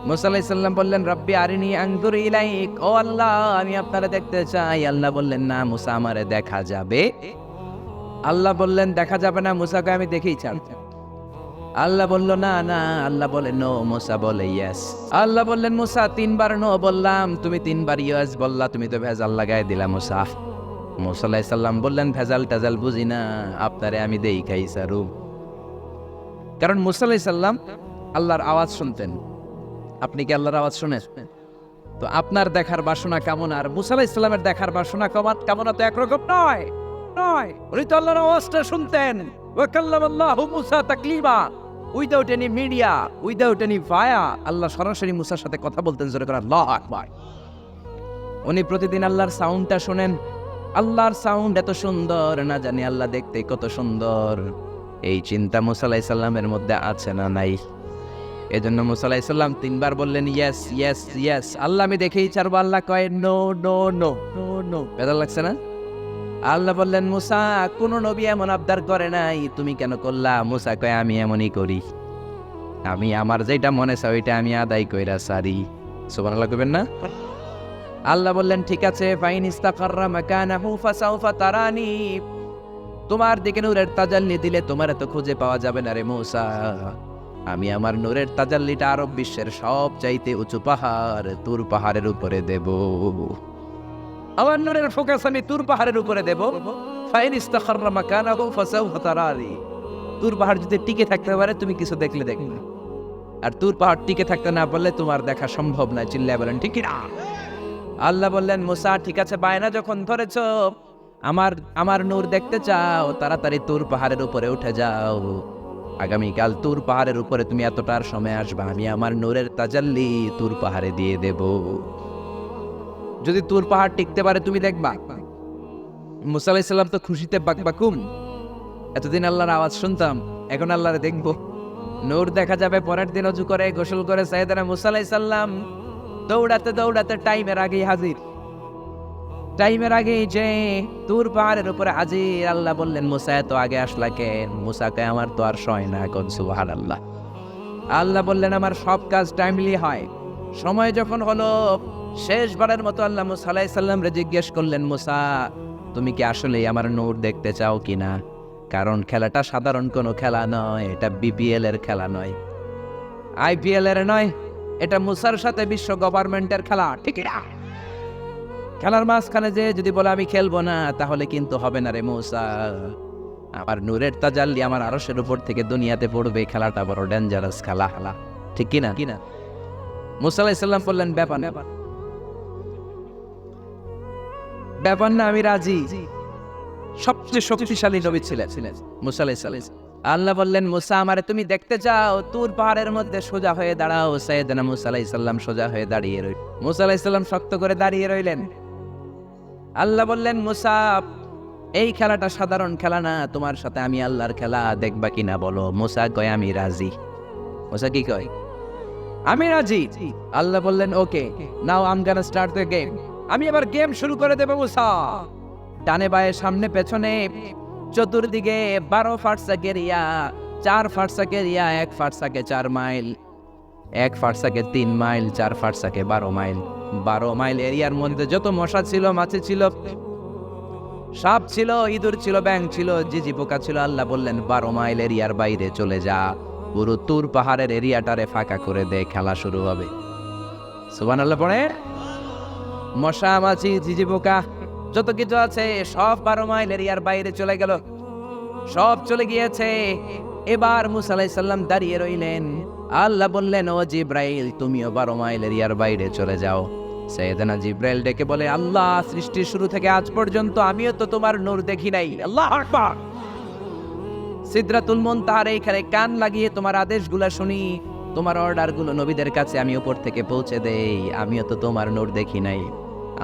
মুসা আলাইহিস সালাম বললেন রব্বি আরিনি আনজুর ইলাইক, ও আল্লাহ আমি আপনারে দেখতে চাই। আল্লাহ বললেন না মুসা আমারে দেখা যাবে। আল্লাহ বললেন দেখা যাবে না, মুসাকে আমি দেখেই ছাড়ব। আল্লাহ বলল না না, আল্লাহ বলে নো, মুসা বলে ইয়েস। আল্লাহ বললেন মুসা তিনবার নো বললাম, তুমি তিনবার ইয়েস বললা, তুমি তো ভেজাল লাগাই দিলা মুসা। মুসা আলাইহিস সালাম বললেন ভেজাল টেজাল বুঝি না, আপনারে আমি দেই খাই সারু। কারণ মুসা আলাইহিস সালাম আল্লাহর আওয়াজ শুনতেন। আপনি কি আল্লাহর আওয়াজ শুনেন? তো আপনার দেখার বাসনা কেমন আর মুসা আলাইহিস সালামের দেখার বাসনা কেমন তো একরকম নয়। উনি তো আল্লাহর আওয়াজটা শুনতেন। ওয়া কাল্লামাল্লাহু মুসা তাকলিমা, without any media, without any via, Allah সরাসরি মুসার সাথে কথা বলতেন। জোরে করে আল্লাহু আকবার। উনি প্রতিদিন আল্লাহর সাউন্ডটা শুনেন। আল্লাহর সাউন্ড এত সুন্দর, না জানি আল্লাহ দেখতে কত সুন্দর। এই চিন্তা মুসা আলাইহিস সালামের মধ্যে আছে না নাই? এজন্য মুসা আলাইহিস সালাম তিনবার বললেন ইয়েস ইয়েস ইয়েস, আল্লাহ আমি দেখেই ছাড়বো। আল্লাহ কয় no no no no no. বেজার লাগছে না? আল্লাহ বললেন মুসা কোন নবী এমন আবদার করে নাই, তুমি কেন করলা? মুসা কয় আমি এমনই করি, আমি আমার যেটা মনে চাই ওইটা আমি আদায় কইরা সারি। সুবহানাল্লাহ কইবেন না? আল্লাহ বললেন ঠিক আছে, ফাইন ইস্তাকাররা মাকানাহু ফাসাউফা তারানি, তোমার দিকে নূরের তাজাল্লি দিলে তোমার তো খুঁজে পাওয়া যাবে না রে মুসা। আমি আমার নূরের তাজাল্লিটা আরব বিশ্বের সব চাইতে উঁচু পাহাড় তুর পাহাড়ের উপরে দেব। আমার নূরের ফোকাস আমি তুর পাহাড়ের উপরে দেব। ফাইন ইস্তাকাররা মাকানাহু ফাসাউফা তারানি, তুর পাহাড় যদি টিকে থাকতে পারে তুমি কিছু দেখলে দেখবে, আর তুর পাহাড় টিকে থাকতে না পারলে তোমার দেখা সম্ভব না। চিল্লায় বলেন ঠিক না? আল্লাহ বললেন মুসা ঠিক আছে, বায়না যখন ধরেছ, আমার নূর দেখতে চাও, তাড়াতাড়ি তুর পাহাড়ের উপরে উঠে যাও। আগামীকাল তুর পাহাড়ের উপরে তুমি এতটার সময় আসবা, আমি আমার নূরের তাজাল্লি তুর পাহাড়ে দিয়ে দেব। যদি তুর পাহাড় টিকতে পারে তুমি দেখবা। মুসা আলাইহিস সালাম তো খুশিতে বাকবাকুম। এতদিন আল্লাহর আওয়াজ শুনতাম, এখন আল্লাহরে দেখবো, নূর দেখা যাবে। পরের দিন ওযু করে গোসল করে সাইয়েদনা মুসা আলাইহিস সালাম দৌড়াতে দৌড়াতে টাইমের আগেই হাজির। টাইমের আগেই যে তুর পাহাড়ের উপরে হাজির। আল্লাহ বললেন মুসা এত আগে আসলা কেন? মুসা কয় আমার তো আর সয় না এখন। সুবহানাল্লাহ। আল্লাহ বললেন আমার সব কাজ টাইমলি হয়। সময় যখন হলো শেষবারের মতো আল্লাহ মুসা আলাইহিস সালামরে জিজ্ঞেস করলেন মুসা তুমি কি আসলেই আমার নূর দেখতে চাও কিনা? কারণ খেলাটা সাধারণ কোনো খেলা নয়, এটা বিপিএল এর খেলা নয়, আইপিএল এর নয়, এটা মুসার সাথে বিশ্ব গভর্নমেন্টের খেলা। ঠিক না? খেলার মাঝখানে যে যদি বলে আমি খেলবো না, তাহলে কিন্তু হবে না রে মুসা। আমার নূরের তাজাল্লি আমার আরশের উপর থেকে দুনিয়াতে পড়বে, খেলাটা বড় ডেঞ্জারাস খেলা। ঠিক কিনা? মুসা আলাইহিস সালাম বললেন ব্যাপার না, আমি রাজি। সবচেয়ে শক্তিশালী নবী ছিলেন মুসা আলাইহিস সালাম। আল্লাহ বললেন মুসা আমারে তুমি দেখতে চাও, তুর পাহাড়ের মধ্যে সোজা হয়ে দাঁড়াও। সাইয়েদনা মুসা আলাইহিস সালাম সোজা হয়ে দাঁড়িয়ে রইলেন। মুসা আলাইহিস সালাম শক্ত করে দাঁড়িয়ে রইলেন। আল্লাহ বললেন মুসা এই খেলাটা সাধারণ খেলা না, তোমার সাথে আমি আল্লাহর খেলা, দেখবা কিনা বলো? মুসা কয় আমি রাজি। মুসা কি কয়? আমি রাজি। আল্লাহ বললেন okay, now I am gonna start the game. আমি এবার গেম শুরু করে দেব মুসা। ডানে বায়ে সামনে পেছনে চতুর্দিকে 12 ফারসাক এরিয়া, 4 ফারসাক এরিয়া, 1 ফারসাকে 4 মাইল, 1 ফারসাকে 3 মাইল, 4 ফারসাকে 12 মাইল। 12 মাইল এরিয়ার মধ্যে যত মশা ছিল, মাছি ছিল, সাপ ছিল, ইঁদুর ছিল, ব্যাঙ ছিল, জিজি পোকা ছিল, আল্লাহ বললেন 12 মাইল এরিয়ার বাইরে চলে যা, পুরো তুর পাহাড়ের এরিয়াটারে ফাঁকা করে দে, খেলা শুরু হবে। সুবহানাল্লাহ পড়ে। মশা মাছি জিজি পোকা যত কিছু আছে সব 12 মাইল এরিয়ার বাইরে চলে গেল, সব চলে গিয়েছে। এবার মুসা আলাইহিস সালাম দাঁড়িয়ে রইলেন। আল্লাহ বললেন ও জিব্রাইল তুমিও 12 মাইল এরিয়ার বাইরে চলে যাও। সাইয়েদনা জিব্রাইল ডেকে বলে আল্লাহ সৃষ্টির শুরু থেকে আজ পর্যন্ত আমিও তো তোমার নূর দেখি নাই। আল্লাহু আকবার। সিদরাতুল মুনতাহার এইখানে কান লাগিয়ে তোমার আদেশগুলো শুনি, তোমার অর্ডারগুলো নবীদের কাছে আমি উপর থেকে পৌঁছে দেই, আমিও তো তোমার নূর দেখি নাই।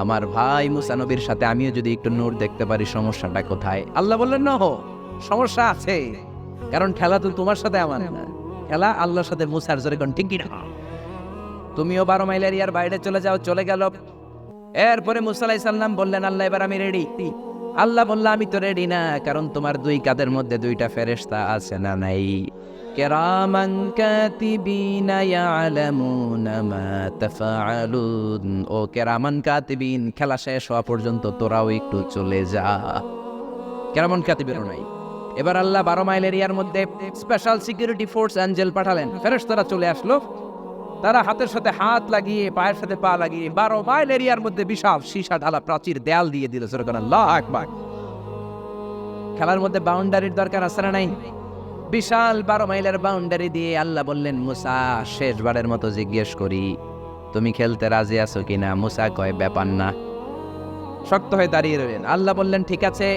আমার ভাই মুসা নবীর সাথে আমিও যদি একটু নূর দেখতে পারি, সমস্যাটা কোথায়? আল্লাহ বললেন না, সমস্যা আছে, কারণ খেলা তো তোমার সাথে আমার না, খেলা আল্লাহর সাথে। মুসার জোরে কোন ঠিক কিনা? তুমিও 12 মাইল এরিয়ার বাইরে চলে যাও। চলে গেল। এরপরে মুসা আলাইহিস সালাম বললেন আল্লাহ এবার আমি রেডি। আল্লাহ বলল আমি তো রেডি না, কারণ তোমার 2 কাঁধের মধ্যে 2টা ফেরেশতা আছে না নাই? কিরামান কাতিবিনা ইয়ালামুনা মা তাফআলুন। ও কিরামান কাতিবিন, খেলা শেষ হওয়া পর্যন্ত তোরাও একটু চলে যা। কিরামান কাতিবিনও নাই। এবার আল্লাহ 12 মাইল এরিয়ার মধ্যে স্পেশাল সিকিউরিটি ফোর্স এঞ্জেল পাঠালেন। ফেরেশতারা চলে আসলো, তারা হাতের সাথে হাত লাগিয়ে পায়ের সাথে পা লাগিয়ে 12 মাইল এরিয়ার মধ্যে বিশাল সীসা ঢালা প্রাচীর দেয়াল দিয়ে দিল। সুবহানাল্লাহ, আল্লাহু আকবার। খেলার মধ্যে বাউন্ডারির দরকার আছে না নাই? বিশাল 12 মাইলের বাউন্ডারি দিয়ে আল্লাহ বললেন, মুসা শেষবারের মতো জিজ্ঞেস করি, তুমি খেলতে রাজি আছো কিনা? মুসা কয়, ব্যাপার না। শক্ত হয়ে দাঁড়িয়ে রইলেন। আল্লাহ বললেন, ঠিক আছে।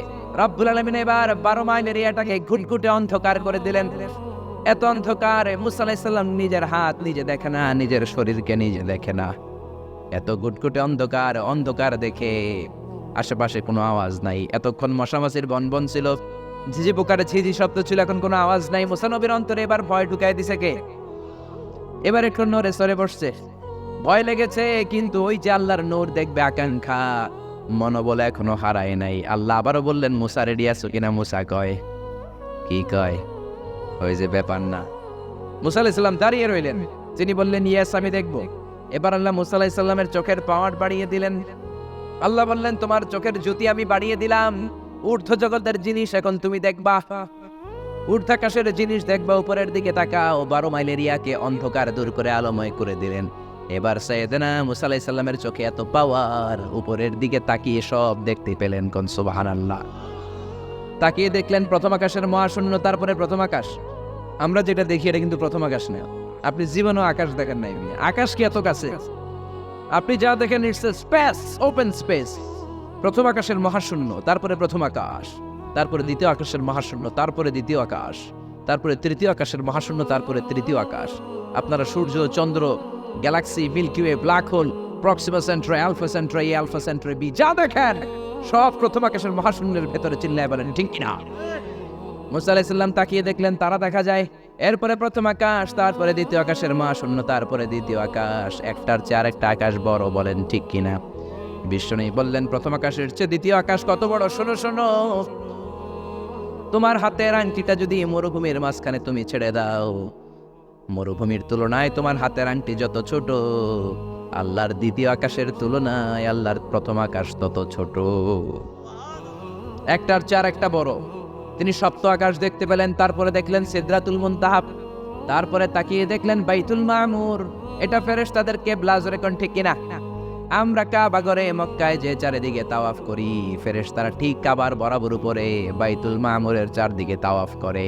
রব্বুল আলামিন এবার 12 মাইল এরিয়াটাকে ঘুটঘুটে অন্ধকার করে দিলেন। এত অন্ধকার, মুসা আলাইহিস সালাম নিজের হাত নিজে দেখে না, নিজের শরীরকে নিজে দেখে না। এত ঘুটঘুটে অন্ধকার, অন্ধকার দেখে আশেপাশে কোনো আওয়াজ নাই। এতক্ষণ মশামাছির বনবন ছিল, ঝিঝি পোকার ঝিঝি শব্দ ছিল, এখন কোনো আওয়াজ নাই। মুসা নবীর অন্তরে এবার ভয় ঢুকাই দিছে কে? এবার একটু নড়ে সরে বসছে। ভয় লেগেছে, কিন্তু ওই যে আল্লাহর নূর দেখবে আকাঙ্ক্ষা, মনোবল এখনো হারায় নাই। আল্লাহ আবারও বললেন, মুসা রেডি আছো কিনা? মুসা কয়, কি কয়? ওই যে ব্যাপার না। মুসা আলাইহিস সালাম দাঁড়িয়ে রইলেন। তিনি বললেন, ইয়েস, আমি দেখব। এবার আল্লাহ মুসা আলাইহিস সালামের চোখের পাওয়ার বাড়িয়ে দিলেন। আল্লাহ বললেন, তোমার চোখের জ্যোতি আমি বাড়িয়ে দিলাম। ঊর্ধ্ব জগতের জিনিস এখন তুমি দেখবা, ঊর্ধ্বাকাশের জিনিস দেখবা। উপরের দিকে তাকাও। 12 মাইল এরিয়াকে অন্ধকার দূর করে আলোময় করে দিলেন। এবার সাইয়েদনা মুসা আলাইহিস সালামের চোখে এত পাওয়ার, উপরের দিকে তাকিয়ে সব দেখতে পেলেন। কোন সুবহানাল্লাহ। তাকিয়ে দেখলেন প্রথম আকাশের মহাশূন্য, তারপরে প্রথম আকাশ। আমরা যেটা দেখি এটা কিন্তু প্রথম আকাশ না। আপনি জীবনও আকাশ দেখেন নাই। আকাশ কি এত কাছে? আপনি যা দেখেন it's a space, open space. প্রথম আকাশের মহাশূন্য, তারপরে প্রথম আকাশ, তারপরে দ্বিতীয় আকাশের মহাশূন্য, তারপরে দ্বিতীয় আকাশ, তারপরে তৃতীয় আকাশের মহাশূন্য, তারপরে তৃতীয় আকাশ। আপনারা সূর্য, চন্দ্র, galaxy, Milky Way, black hole, Proxima Centauri, Alpha Centauri, Alpha Centauri B, যা দেখেন সব প্রথম আকাশের মহাশূন্যের ভেতরে। চিল্লায় বলেন ঠিক কিনা? মুসা আলাইহিস সালাম তাকিয়ে দেখলেন তারা দেখা যায়। এরপরে প্রথম আকাশ, তারপরে দ্বিতীয় আকাশের মহাশূন্য, তারপরে দ্বিতীয় আকাশ। একটার চেয়ে আরেকটা আকাশ বড়। বলেন ঠিক কিনা? বিষ্ণু বললেন, প্রথম আকাশের চেয়ে দ্বিতীয় আকাশ কত বড়? শোনো শোনো, তোমার হাতের আংটিটা যদি মরুভূমির মাঝখানে তুমি ছেড়ে দাও, মরুভূমির তুলনায় তোমার হাতের আংটি যত ছোট, আল্লাহর দ্বিতীয় আকাশের তুলনায় আল্লাহর প্রথম আকাশ তত ছোট। একটার চেয়ে আরেকটা বড়। তিনি সপ্ত আকাশ দেখতে পেলেন। তারপরে দেখলেন সিদরাতুল মুনতাহা, তারপরে তাকিয়ে দেখলেন বাইতুল মামুর। এটা ফেরেশতাদের কিবলা। জোরে কোন ঠিক কিনা? আমরা কাবা ঘরে মক্কায় যে চারিদিকে তাওয়াফ করি, ফেরেশতারা ঠিক কাবার বরাবর উপরে বাইতুল মামুরের চারদিকে তাওয়াফ করে।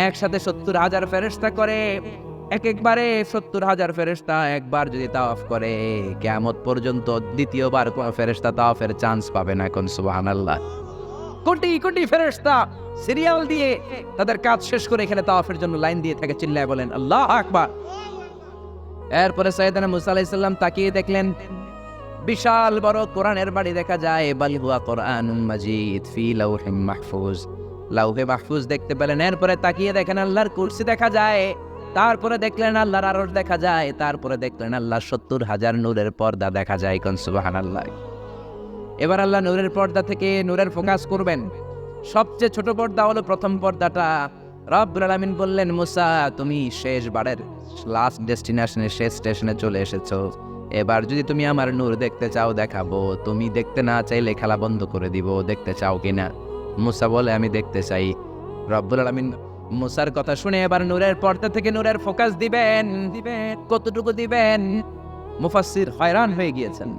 একসাথে 70,000 ফেরেশতা করে। একবারে 70,000 ফেরেশতা একবার যদি তাওয়াফ করে, কিয়ামত পর্যন্ত দ্বিতীয়বার কোন ফেরেশতা তাওয়াফের চান্স পাবে না। কোন সুবহানাল্লাহ। কোটি কোটি ফেরেশতা সিরিয়াল দিয়ে তাদের কাজ শেষ করে এখানে তাওয়াফের জন্য লাইন দিয়ে থাকে। চিল্লায় বলেন আল্লাহু আকবার। এরপরে সাইয়েদনা মুসা আলাইহিস সালাম তাকিয়ে দেখলেন বিশাল বড় কোরআনের বাড়ি দেখা যায়। বাল হুয়া কোরআনুম মাজিদ ফি লাউহিম মাহফুজ, লাউহে মাহফুজ দেখতে পেলেন। এরপরে তাকিয়ে দেখেন আল্লাহর কুরসি দেখা যায়। তারপরে দেখলেন আল্লাহর আরশ দেখা যায়। তারপরে দেখলেন আল্লাহর 70,000 নূরের পর্দা দেখা যায়। কোন সুবহানাল্লাহ। এবার আল্লাহ নূরের পর্দা থেকে নূরের ফোকাস করবেন। সবচেয়ে ছোট পর্দা হলো প্রথম পর্দাটা। রব্বুল আলামিন বললেন, মুসা তুমি শেষবারের লাস্ট ডেস্টিনেশনে, শেষ স্টেশনে চলে এসেছো। এবার যদি তুমি আমার নূর দেখতে চাও দেখাবো, তুমি দেখতে না চাইলে খেলা বন্ধ করে দিব। দেখতে চাও কিনা? মুসা বলে, আমি দেখতে চাই। রব্বুল আলামিন মুসার কথা শুনে এবার নূরের পর্দা থেকে নূরের ফোকাস দিবেন। কতটুকু দিবেন? মুফাসসির হয়রান হয়ে গিয়েছেন।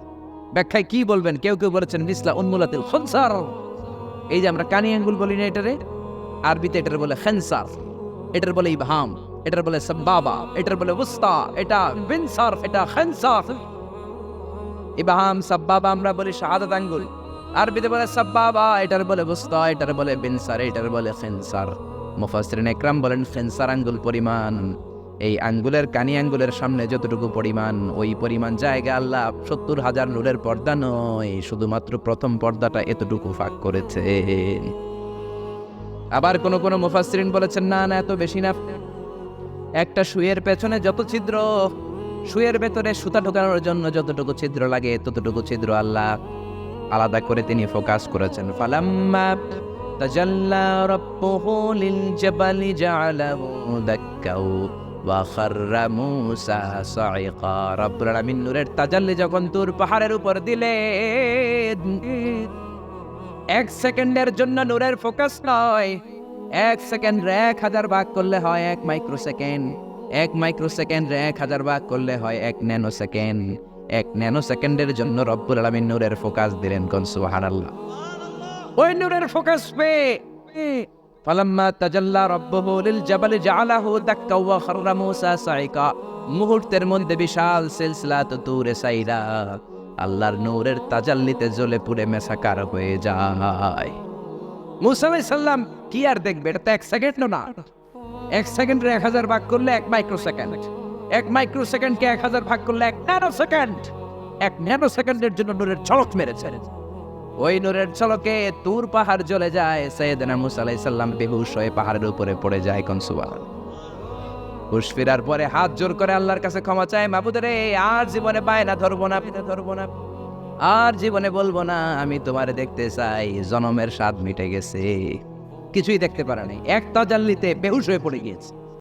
ব্যাখ্যায় কি বলবেন? কেউ কেউ বলেছেন মিসলা উন্মুলাতিল খুনসার। এই যে আমরা কানি আঙ্গুল বলি না, এটারে আরবিতে এটার বলে খেনসার, এটার বলে ইবহাম, এটার বলে সাব্বাবা, এটার বলে উস্তা, এটা বিনসার, এটা খেনসার। ইবহাম সাব্বাবা আমরা বলি শাহাদাত আঙ্গুল, আরবিতে বলে সাব্বাবা, এটার বলে উস্তা, এটার বলে বিনসার, এটার বলে খেনসার। মুফাসসিরিন ইকরাম বলেন খেনসার আঙ্গুল পরিমাণ, এই আঙ্গুলের কানি আঙ্গুলের সামনে যতটুকু পরিমাণ, ওই পরিমাণ জায়গা আল্লাহ 70,000 নূরের পর্দা নয়, শুধুমাত্র প্রথম পর্দাটা এতটুকু ফাঁক করেছে। আবার কোন কোন মুফাসসিরিন বলেছেন না না, এত বেশি না। একটা সুইয়ের পেছনে যত ছিদ্র, সুইয়ের ভেতরে সুতা ঢোকানোর জন্য যতটুকু ছিদ্র লাগে, ততটুকু ছিদ্র আল্লাহ আলাদা করে তিনি ফোকাস করেছেন। ফালাম্মা তাজাল্লা রাব্বুহু লিল জাবালি জাআলাহু দাক্কাও ওয়া খাররা মূসা সাইকা। রব্বুল আলামিন নূরের তাজাল্লি যখন তুর পাহাড়ের উপর দিলেন, 1 সেকেন্ডের জন্য নূরের ফোকাস নয়, 1 সেকেন্ড 1000 ভাগ করলে হয় 1 মাইক্রোসেকেন্ড, 1 মাইক্রোসেকেন্ড 1000 ভাগ করলে হয় 1 ন্যানো সেকেন্ড। 1 ন্যানো সেকেন্ডের জন্য রব্বুল আলামিন নূরের ফোকাস দিলেন। কোন সুবহানাল্লাহ। ওই নূরের ফোকাস পেয়ে ফালাম্মা তাজাল্লা রাব্বুহু লিল জাবালি জাআলাহু দাক্কা ওয়া খাররা মূসা সাইকা। মুহূর্তের মধ্যে বিশাল সিলসিলাত তুরে সাইরা আল্লাহর নূরের তাজাল্লিতে জ্বলে পুড়ে মেসাকার হয়ে যায়। মূসা আলাইহিস সালাম কি আর দেখবে? এটা তো 1 সেকেন্ডও না। 1 সেকেন্ডে 1000 ভাগ করলে 1 মাইক্রোসেকেন্ড, 1 মাইক্রোসেকেন্ডকে 1000 ভাগ করলে 1 ন্যানো সেকেন্ড। 1 ন্যানো সেকেন্ডের জন্য নূরের ঝলক মেরেছে। ওই নূরের ঝলকে তুর পাহাড় জ্বলে যায়। সাইয়েদনা মূসা আলাইহিস সালাম বেহুশ হয়ে পাহাড়ের উপরে পড়ে যায়। কোন সুবহানাল্লাহ। হুশ ফেরার পরে হাত জোর করে আল্লাহর কাছে ক্ষমা চায়, মাবুদ রে, আর জীবনে বায়না ধরবো না, আর জীবনে বলবো না আমি তোমারে দেখতে চাই। জনমের স্বাদ মিটে গেছে, কিছুই দেখতে পারে নাই, এক তাজাল্লিতে বেহুশ হয়ে পড়ে গিয়েছে।